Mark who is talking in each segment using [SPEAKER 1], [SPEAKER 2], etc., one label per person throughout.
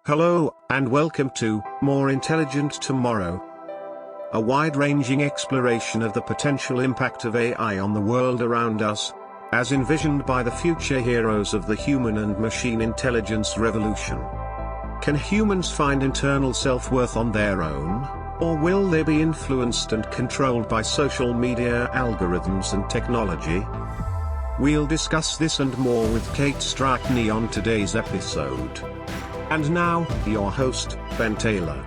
[SPEAKER 1] Hello, and welcome to More Intelligent Tomorrow, a wide-ranging exploration of the potential impact of AI on the world around us, as envisioned by the future heroes of the human and machine intelligence revolution. Can humans find internal self-worth on their own, or will they be influenced and controlled by social media algorithms and technology? We'll discuss this and more with Kate Strachnyi on today's episode. And now, your host, Ben Taylor.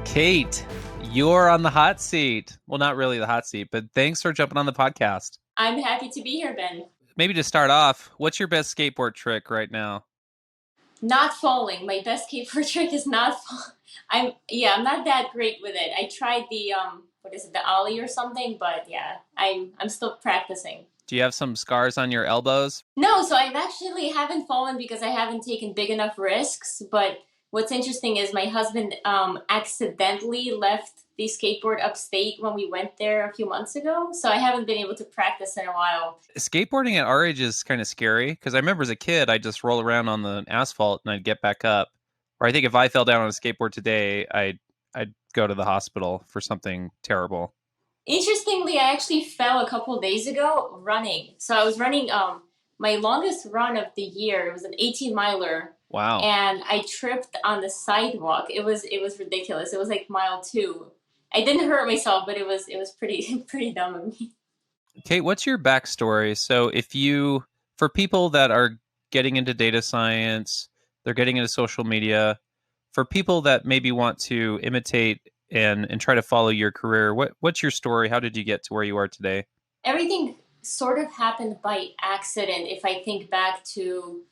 [SPEAKER 2] Kate, you're on the hot seat. Well, not really the hot seat, but thanks for jumping on the podcast.
[SPEAKER 3] I'm happy to be here, Ben.
[SPEAKER 2] Maybe to start off, what's your best skateboard trick right now?
[SPEAKER 3] Not falling. My best skateboard trick is not falling. I'm not that great with it. I tried the the ollie or something, but yeah, I'm still practicing.
[SPEAKER 2] Do you have some scars on your elbows?
[SPEAKER 3] No, so I actually haven't fallen because I haven't taken big enough risks. But what's interesting is my husband accidentally left the skateboard upstate when we went there a few months ago. So I haven't been able to practice in a while.
[SPEAKER 2] Skateboarding at our age is kind of scary because I remember as a kid, I'd just roll around on the asphalt and I'd get back up. Or I think if I fell down on a skateboard today, I'd go to the hospital for something terrible.
[SPEAKER 3] Interestingly, I actually fell a couple days ago running. So I was running my longest run of the year. It was an 18-miler.
[SPEAKER 2] Wow.
[SPEAKER 3] And I tripped on the sidewalk. It was ridiculous. It was like mile 2. I didn't hurt myself, but it was pretty dumb of me.
[SPEAKER 2] Kate, what's your backstory? So for people that are getting into data science, they're getting into social media, for people that maybe want to imitate and try to follow your career, what's your story? How did you get to where you are today?
[SPEAKER 3] Everything sort of happened by accident. If I think back to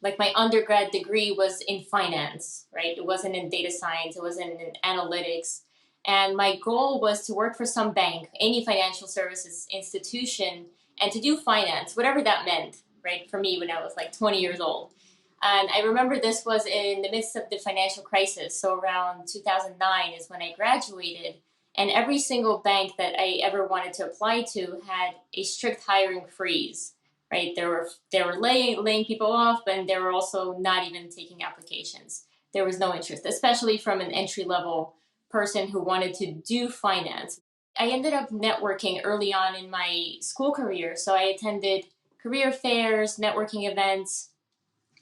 [SPEAKER 3] like my undergrad degree was in finance, right? It wasn't in data science. It wasn't in analytics. And my goal was to work for some bank, any financial services institution, and to do finance, whatever that meant, right? For me, when I was like 20 years old. And I remember this was in the midst of the financial crisis. So around 2009 is when I graduated. And every single bank that I ever wanted to apply to had a strict hiring freeze, right? They were laying people off, but they were also not even taking applications. There was no interest, especially from an entry-level person who wanted to do finance. I ended up networking early on in my school career. So I attended career fairs, networking events.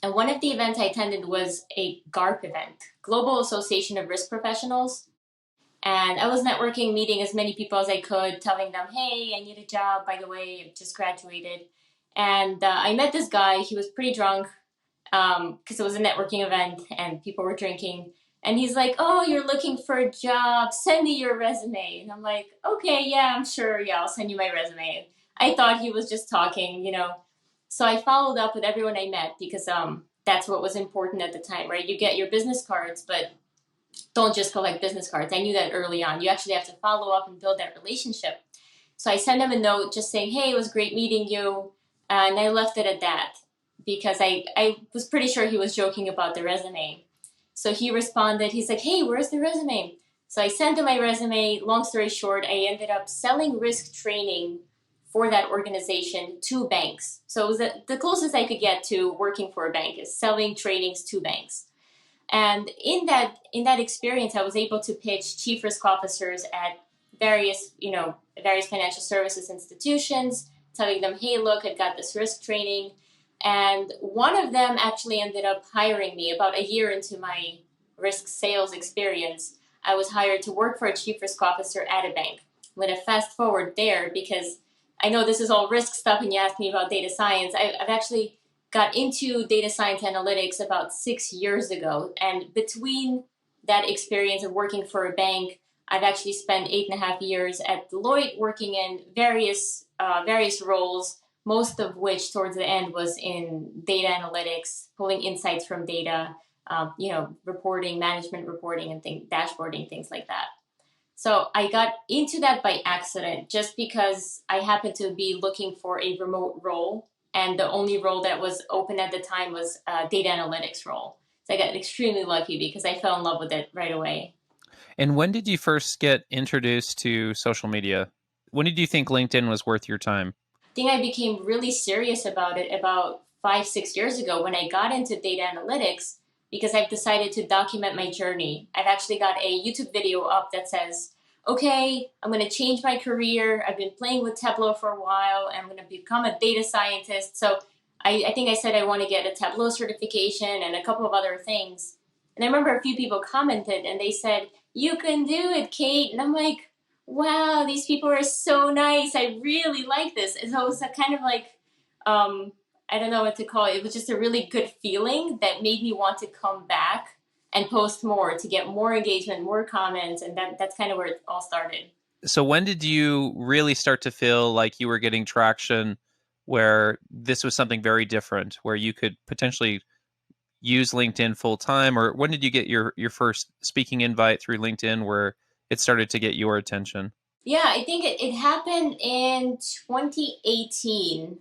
[SPEAKER 3] And one of the events I attended was a GARP event, Global Association of Risk Professionals. And I was networking, meeting as many people as I could, telling them, hey, I need a job, by the way, I just graduated. And I met this guy. He was pretty drunk because it was a networking event and people were drinking. And he's like, oh, you're looking for a job. Send me your resume. And I'm like, okay, yeah, I'm sure. Yeah, I'll send you my resume. I thought he was just talking, So I followed up with everyone I met because that's what was important at the time, right? You get your business cards, but don't just collect business cards. I knew that early on. You actually have to follow up and build that relationship. So I sent him a note just saying, hey, it was great meeting you. And I left it at that because I was pretty sure he was joking about the resume. So he responded, he's like, hey, where's the resume? So I sent him my resume. Long story short, I ended up selling risk training for that organization to banks. So it was the closest I could get to working for a bank is selling trainings to banks. And in that experience, I was able to pitch chief risk officers at various financial services institutions, telling them, hey, look, I've got this risk training. And one of them actually ended up hiring me about a year into my risk sales experience. I was hired to work for a chief risk officer at a bank. I'm going to fast forward there because I know this is all risk stuff and you asked me about data science. I've actually got into data science analytics about 6 years ago. And between that experience of working for a bank, I've actually spent 8.5 years at Deloitte working in various roles, most of which towards the end was in data analytics, pulling insights from data, reporting, management reporting and dashboarding, things like that. So I got into that by accident just because I happened to be looking for a remote role. And the only role that was open at the time was a data analytics role. So I got extremely lucky because I fell in love with it right away.
[SPEAKER 2] And when did you first get introduced to social media? When did you think LinkedIn was worth your time?
[SPEAKER 3] I think I became really serious about it about 5-6 years ago when I got into data analytics because I've decided to document my journey. I've actually got a YouTube video up that says, okay, I'm going to change my career. I've been playing with Tableau for a while. I'm going to become a data scientist. So I think I said I want to get a Tableau certification and a couple of other things. And I remember a few people commented and they said, you can do it, Kate. And I'm like, wow, these people are so nice. I really like this. And so it was a kind of like, I don't know what to call it. It was just a really good feeling that made me want to come back and post more to get more engagement, more comments. And that's kind of where it all started.
[SPEAKER 2] So when did you really start to feel like you were getting traction where this was something very different, where you could potentially use LinkedIn full time? Or when did you get your first speaking invite through LinkedIn where it started to get your attention?
[SPEAKER 3] Yeah, I think it happened in 2018,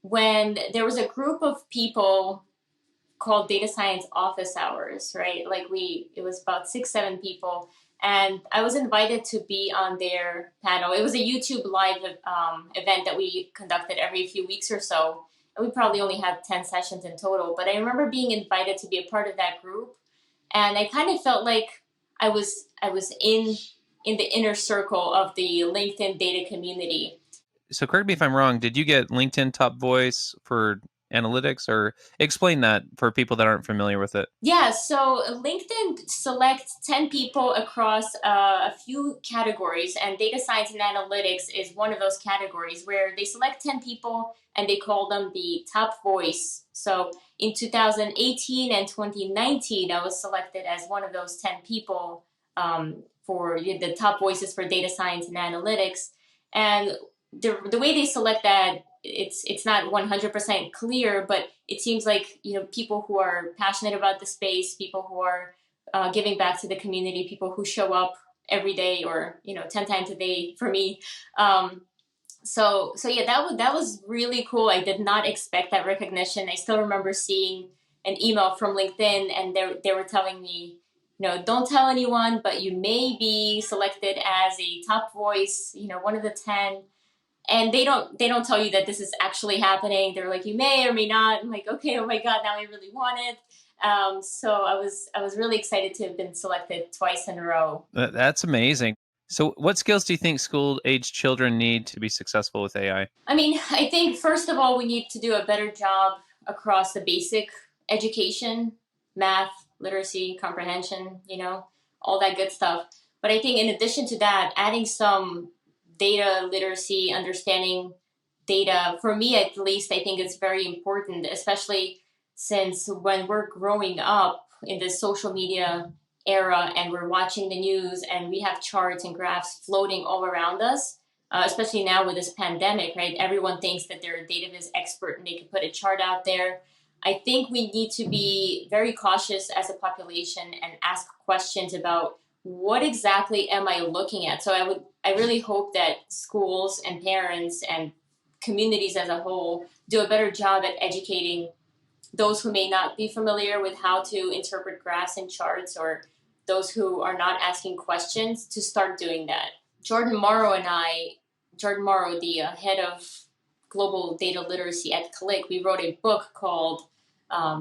[SPEAKER 3] when there was a group of people called Data Science Office Hours, right? It was about 6, 7 people. And I was invited to be on their panel. It was a YouTube live event that we conducted every few weeks or so. And we probably only had 10 sessions in total. But I remember being invited to be a part of that group. And I kind of felt like I was in the inner circle of the LinkedIn data community.
[SPEAKER 2] So correct me if I'm wrong, did you get LinkedIn top voice for analytics, or explain that for people that aren't familiar with it?
[SPEAKER 3] Yeah, so LinkedIn selects 10 people across a few categories, and data science and analytics is one of those categories where they select 10 people and they call them the top voice. So in 2018 and 2019, I was selected as one of those 10 people, for the top voices for data science and analytics. And the way they select that, it's not 100% clear, but it seems like people who are passionate about the space, people who are giving back to the community, people who show up every day or 10 times a day for me. So yeah, that was really cool. I did not expect that recognition. I still remember seeing an email from LinkedIn, and they were telling me, don't tell anyone, but you may be selected as a top voice, one of the 10. And they don't tell you that this is actually happening. They're like, you may or may not. I'm like, okay, oh my god, now I really want it. So I was really excited to have been selected twice in a row.
[SPEAKER 2] That's amazing. So what skills do you think school-age children need to be successful with AI?
[SPEAKER 3] I mean, I think first of all, we need to do a better job across the basic education, math, literacy, comprehension, all that good stuff. But I think in addition to that, adding some data literacy, understanding data, for me at least, I think it's very important, especially since when we're growing up in this social media era and we're watching the news and we have charts and graphs floating all around us, especially now with this pandemic, right? Everyone thinks that they're a data viz expert and they can put a chart out there. I think we need to be very cautious as a population and ask questions about what exactly am I looking at. So I really hope that schools and parents and communities as a whole do a better job at educating those who may not be familiar with how to interpret graphs and charts, or those who are not asking questions, to start doing that. Jordan Morrow, the head of global data literacy at Click, we wrote a book called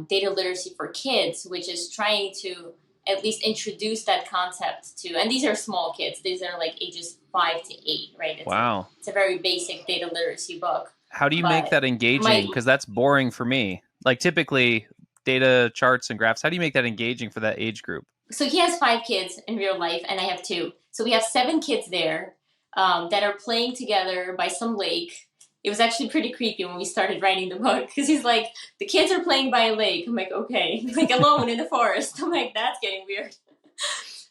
[SPEAKER 3] Data Literacy for Kids, which is trying to at least introduce that concept to, and these are small kids. These are like ages 5 to 8, right?
[SPEAKER 2] Wow.
[SPEAKER 3] It's a very basic data literacy book.
[SPEAKER 2] How do you make that engaging? Because that's boring for me. Like typically data charts and graphs, how do you make that engaging for that age group?
[SPEAKER 3] So he has 5 kids in real life, and I have 2. So we have 7 kids there that are playing together by some lake. It was actually pretty creepy when we started writing the book, because he's like, the kids are playing by a lake. I'm like, okay, like alone in the forest. I'm like, that's getting weird.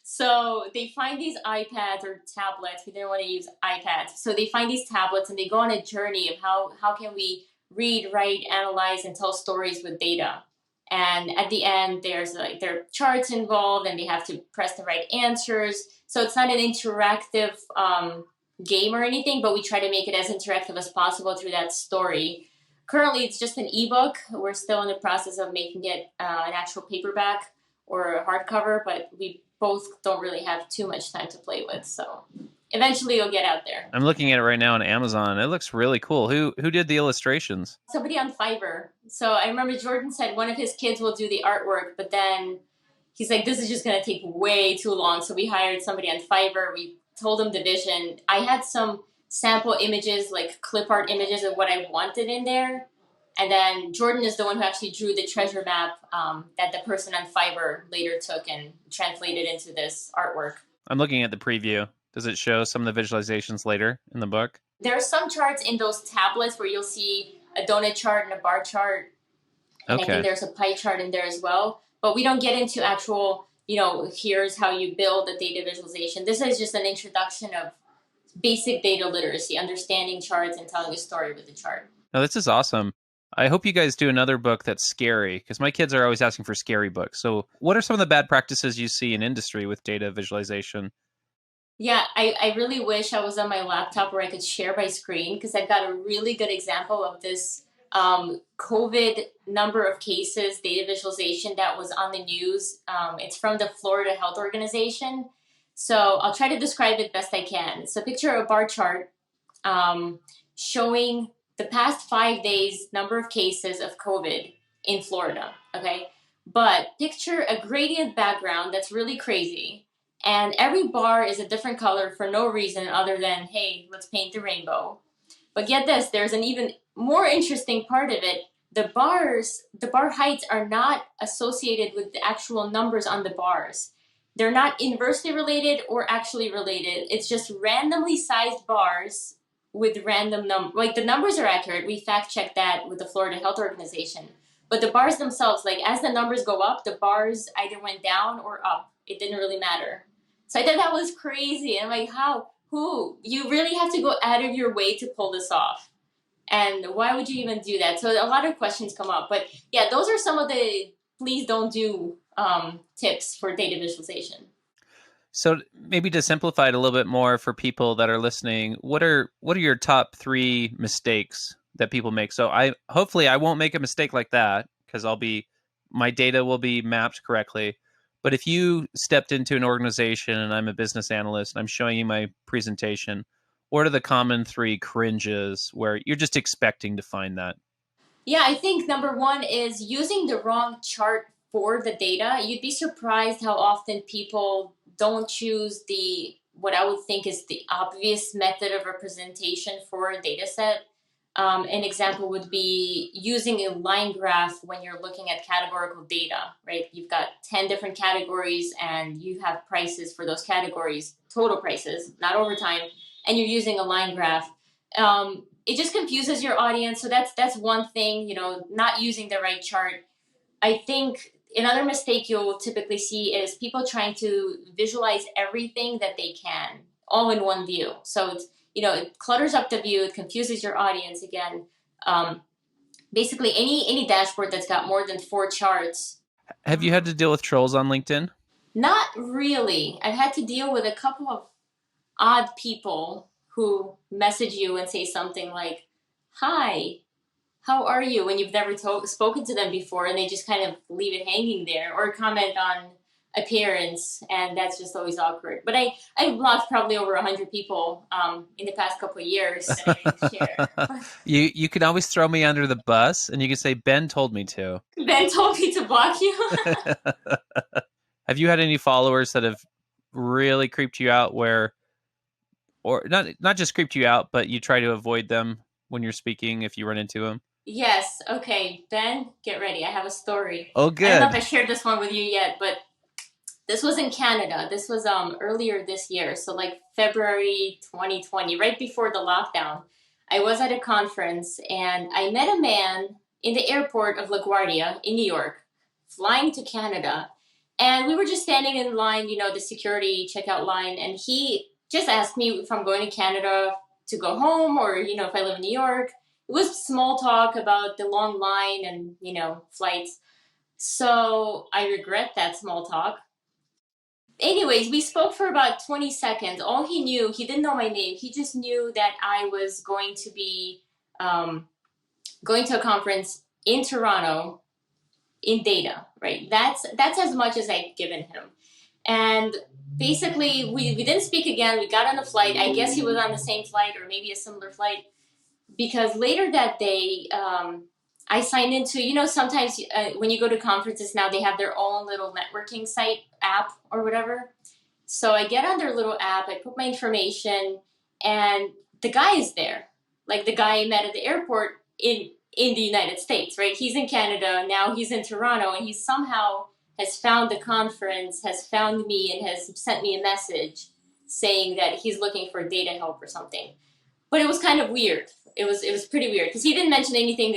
[SPEAKER 3] So they find these iPads or tablets. We didn't want to use iPads. So they find these tablets and they go on a journey of how can we read, write, analyze, and tell stories with data. And at the end, there's like there are charts involved, and they have to press the right answers. So it's not an interactive game or anything, but we try to make it as interactive as possible through that story. Currently, it's just an ebook. We're still in the process of making it an actual paperback or a hardcover, but we both don't really have too much time to play with. So eventually it'll get out there.
[SPEAKER 2] I'm looking at it right now on Amazon. It looks really cool. Who did the illustrations?
[SPEAKER 3] Somebody on Fiverr. So I remember Jordan said one of his kids will do the artwork, but then he's like, this is just going to take way too long. So we hired somebody on Fiverr. We told him the vision. I had some sample images, like clip art images of what I wanted in there. And then Jordan is the one who actually drew the treasure map that the person on Fiverr later took and translated into this artwork.
[SPEAKER 2] I'm looking at the preview. Does it show some of the visualizations later in the book?
[SPEAKER 3] There are some charts in those tablets where you'll see a donut chart and a bar chart. And I think there's a pie chart in there as well. But we don't get into actual, here's how you build a data visualization. This is just an introduction of basic data literacy, understanding charts and telling a story with the chart.
[SPEAKER 2] No, this is awesome. I hope you guys do another book that's scary, because my kids are always asking for scary books. So what are some of the bad practices you see in industry with data visualization?
[SPEAKER 3] Yeah, I really wish I was on my laptop where I could share my screen, because I've got a really good example of this COVID number of cases data visualization that was on the news. It's from the Florida Health Organization. So I'll try to describe it best I can. So picture a bar chart showing the past 5 days number of cases of COVID in Florida, okay? But picture a gradient background that's really crazy, and every bar is a different color for no reason other than, hey, let's paint the rainbow. But get this, there's an even more interesting part of it. The bar heights are not associated with the actual numbers on the bars. They're not inversely related or actually related. It's just randomly sized bars with random numbers. Like, the numbers are accurate. We fact checked that with the Florida Health Organization. But the bars themselves, like, as the numbers go up, the bars either went down or up. It didn't really matter. So I thought that was crazy. And I'm like, how? Who? You really have to go out of your way to pull this off. And why would you even do that? So a lot of questions come up. But yeah, those are some of the please don't do tips for data visualization.
[SPEAKER 2] So maybe to simplify it a little bit more for people that are listening, what are your top 3 mistakes that people make? So hopefully I won't make a mistake like that, because my data will be mapped correctly. But if you stepped into an organization and I'm a business analyst and I'm showing you my presentation, what are the common 3 cringes where you're just expecting to find that?
[SPEAKER 3] Yeah, I think number 1 is using the wrong chart for the data. You'd be surprised how often people don't choose what I would think is the obvious method of representation for a data set. An example would be using a line graph when you're looking at categorical data, right? You've got 10 different categories and you have prices for those categories, total prices, not over time, and you're using a line graph. It just confuses your audience. So that's one thing, not using the right chart. I think another mistake you'll typically see is people trying to visualize everything that they can all in one view. So it clutters up the view, it confuses your audience again. Basically, any dashboard that's got more than 4 charts.
[SPEAKER 2] Have you had to deal with trolls on LinkedIn?
[SPEAKER 3] Not really. I've had to deal with a couple of odd people who message you and say something like, hi, how are you? When you've never spoken to them before, and they just kind of leave it hanging there, or comment on appearance, and that's just always awkward. But I blocked probably over 100 people in the past couple of years that I didn't share.
[SPEAKER 2] You can always throw me under the bus, and you can say, Ben told me to.
[SPEAKER 3] Ben told me to block you.
[SPEAKER 2] Have you had any followers that have really creeped you out or not just creeped you out, but you try to avoid them when you're speaking if you run into them?
[SPEAKER 3] Yes. Okay, Ben, get ready. I have a story.
[SPEAKER 2] Oh, good.
[SPEAKER 3] I don't know if I shared this one with you yet, but this was in Canada. This was earlier this year, so like February 2020, right before the lockdown. I was at a conference and I met a man in the airport of LaGuardia in New York, flying to Canada. And we were just standing in line, the security checkout line, and he just asked me if I'm going to Canada to go home or, if I live in New York. It was small talk about the long line and, flights. So I regret that small talk. Anyways, we spoke for about 20 seconds. All he knew, he didn't know my name. He just knew that I was going to be going to a conference in Toronto in data, right? That's as much as I'd given him. And basically, we didn't speak again. We got on the flight. I guess he was on the same flight or maybe a similar flight, because later that day, I signed into, sometimes when you go to conferences now, they have their own little networking site app or whatever. So I get on their little app, I put my information, and the guy is there. Like the guy I met at the airport in the United States, right? He's in Canada, now he's in Toronto, and he somehow has found the conference, has found me, and has sent me a message saying that he's looking for data help or something. But it was kind of weird. It was pretty weird because he didn't mention anything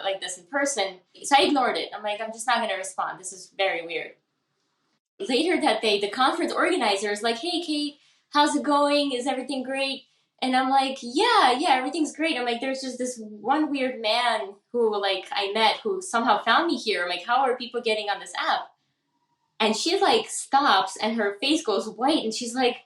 [SPEAKER 3] like this in person. So I ignored it. I'm like, I'm just not going to respond. This is very weird. Later that day, the conference organizer is like, "Hey, Kate, how's it going? Is everything great?" And I'm like, "Yeah, everything's great." I'm like, "There's just this one weird man who like I met who somehow found me here." I'm like, "How are people getting on this app?" And she like stops and her face goes white and she's like,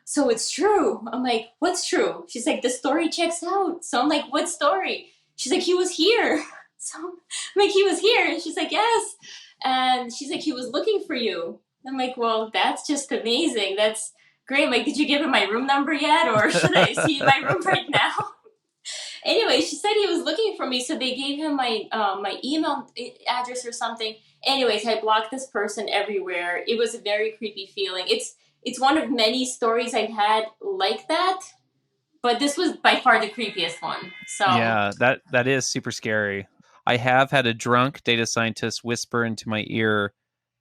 [SPEAKER 3] "So it's true." I'm like, "What's true?" She's like, "The story checks out." So I'm like, "What story?" She's like, "He was here." So I'm like, "He was here?" And she's like, "Yes." And she's like, "He was looking for you." I'm like, "Well, that's just amazing. That's great." I'm like, "Did you give him my room number yet? Or should I see my room right now?" Anyway, she said he was looking for me, so they gave him my email address or something. Anyways, I blocked this person everywhere. It was a very creepy feeling. It's one of many stories I've had like that, but this was by far the creepiest one. So
[SPEAKER 2] Yeah, that is super scary. I have had a drunk data scientist whisper into my ear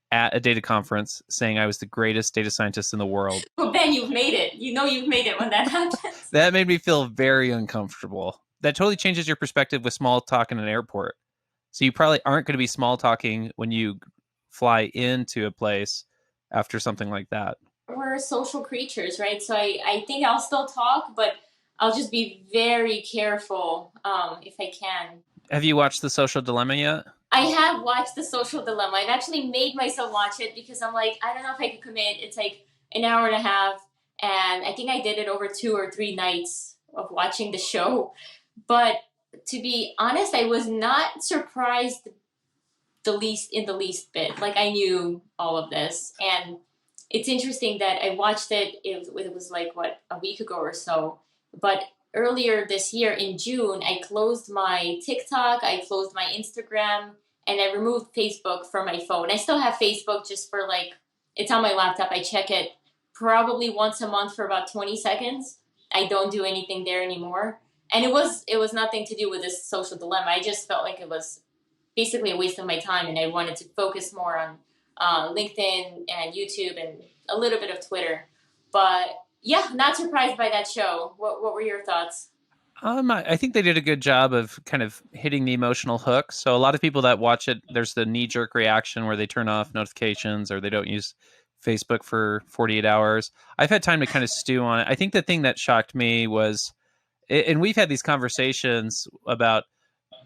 [SPEAKER 2] at a data conference saying I was the greatest data scientist in the world.
[SPEAKER 3] well, Ben, you've made it. You know you've made it when that happens.
[SPEAKER 2] That made me feel very uncomfortable. That totally changes your perspective with small talk in an airport. So you probably aren't going to be small talking when you fly into a place after something like that.
[SPEAKER 3] We're social creatures, right? So I think I'll still talk, but I'll just be very careful if I can.
[SPEAKER 2] Have you watched The Social Dilemma yet?
[SPEAKER 3] I have watched The Social Dilemma. I've actually made myself watch it because I'm like, I don't know if I could commit. It's like an hour and a half, and I think I did it over 2 or 3 nights of watching the show. But to be honest, I was not surprised the least bit. Like I knew all of this, and it's interesting that I watched it. It was like what, a week ago or so, but earlier this year in June, I closed my TikTok, I closed my Instagram, and I removed Facebook from my phone. I still have Facebook just for like, it's on my laptop. I check it probably once a month for about 20 seconds. I don't do anything there anymore. And it was nothing to do with this social dilemma. I just felt like it was basically a waste of my time, and I wanted to focus more on LinkedIn and YouTube and a little bit of Twitter. But yeah, not surprised by that show. What were your thoughts?
[SPEAKER 2] I think they did a good job of kind of hitting the emotional hook. So a lot of people that watch it, there's the knee-jerk reaction where they turn off notifications or they don't use Facebook for 48 hours. I've had time to kind of stew on it. I think the thing that shocked me was, and we've had these conversations about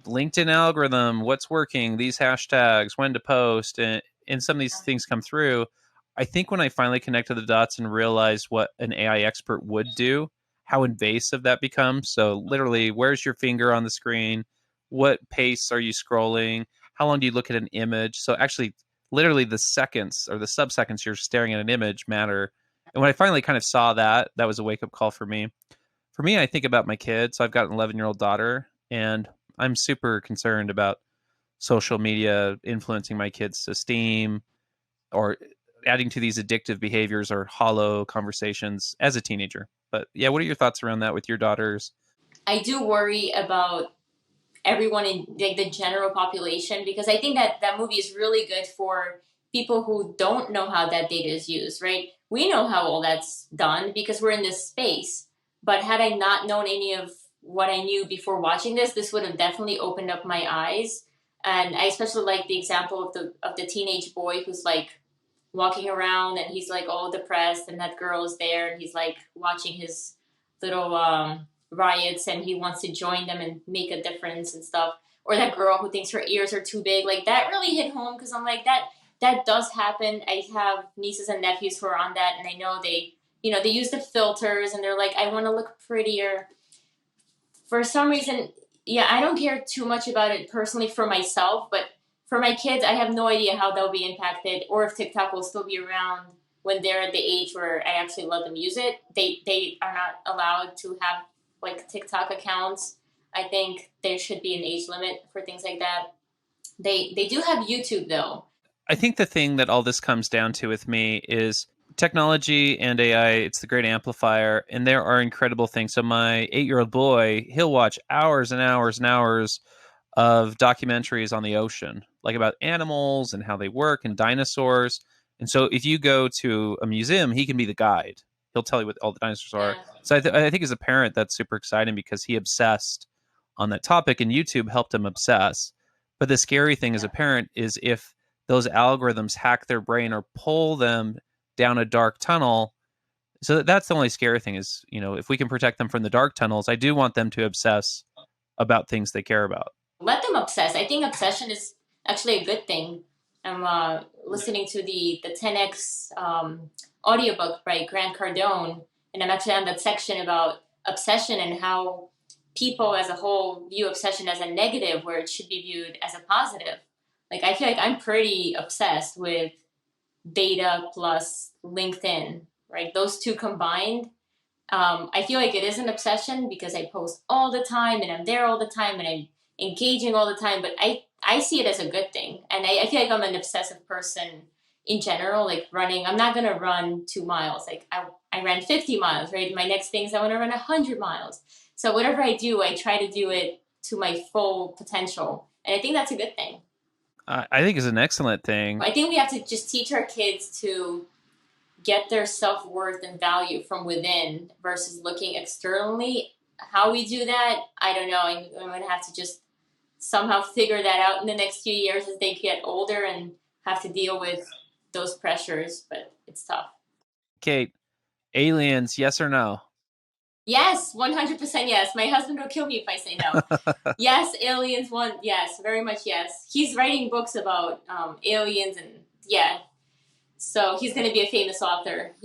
[SPEAKER 2] LinkedIn algorithm, what's working, these hashtags, when to post, and some of these things come through. I think when I finally connected the dots and realized what an AI expert would do, how invasive that becomes. So literally, where's your finger on the screen? What pace are you scrolling? How long do you look at an image? So actually, literally the seconds or the sub-seconds you're staring at an image matter. And when I finally kind of saw that, that was a wake-up call for me. For me, I think about my kids. So I've got an 11-year-old daughter, and I'm super concerned about social media influencing my kids' esteem or adding to these addictive behaviors or hollow conversations as a teenager. But yeah, what are your thoughts around that with your daughters?
[SPEAKER 3] I do worry about everyone in like the general population, because I think that that movie is really good for people who don't know how that data is used, right? We know how all that's done because we're in this space. But had I not known any of what I knew before watching this, this would have definitely opened up my eyes. And I especially like the example of the teenage boy who's like walking around and he's like all depressed, and that girl is there and he's like watching his little riots and he wants to join them and make a difference and stuff. Or that girl who thinks her ears are too big. Like that really hit home because I'm like, that does happen. I have nieces and nephews who are on that, and I know they use the filters and they're like, I want to look prettier. For some reason, yeah, I don't care too much about it personally for myself, but for my kids, I have no idea how they'll be impacted or if TikTok will still be around. when they're at the age where I actually let them use it. They are not allowed to have like TikTok accounts. I think there should be an age limit for things like that. They do have YouTube though.
[SPEAKER 2] I think the thing that all this comes down to with me is technology and AI. It's the great amplifier, and there are incredible things. So my 8-year-old boy, he'll watch hours and hours and hours of documentaries on the ocean, like about animals and how they work and dinosaurs. And so if you go to a museum, he can be the guide. He'll tell you what all the dinosaurs are.
[SPEAKER 3] Yeah.
[SPEAKER 2] So I think as a parent, that's super exciting because he obsessed on that topic, and YouTube helped him obsess. But the scary thing as a parent is if those algorithms hack their brain or pull them down a dark tunnel. So that's the only scary thing is, if we can protect them from the dark tunnels, I do want them to obsess about things they care about.
[SPEAKER 3] Let them obsess. I think obsession is actually a good thing. I'm listening to the 10x audiobook by Grant Cardone, and I'm actually on that section about obsession and how people as a whole view obsession as a negative where it should be viewed as a positive. Like I feel like I'm pretty obsessed with data plus LinkedIn, right? Those two combined. I feel like it is an obsession because I post all the time and I'm there all the time and I'm engaging all the time, but I see it as a good thing. And I feel like I'm an obsessive person in general, like running. I'm not going to run 2 miles. Like I ran 50 miles, right? My next thing is I want to run 100 miles. So whatever I do, I try to do it to my full potential. And I think that's a good thing.
[SPEAKER 2] I think it's an excellent thing.
[SPEAKER 3] I think we have to just teach our kids to get their self-worth and value from within versus looking externally. How we do that, I don't know. I'm going to have to just somehow figure that out in the next few years as they get older and have to deal with those pressures, but it's tough.
[SPEAKER 2] Kate, aliens, yes or no?
[SPEAKER 3] Yes, 100% yes. My husband will kill me if I say no. Yes, aliens, yes, very much yes. He's writing books about aliens and yeah. So he's going to be a famous author.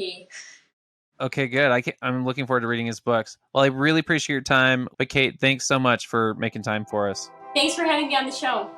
[SPEAKER 2] Okay, good. I'm looking forward to reading his books. Well, I really appreciate your time. But Kate, thanks so much for making time for us.
[SPEAKER 3] Thanks for having me on the show.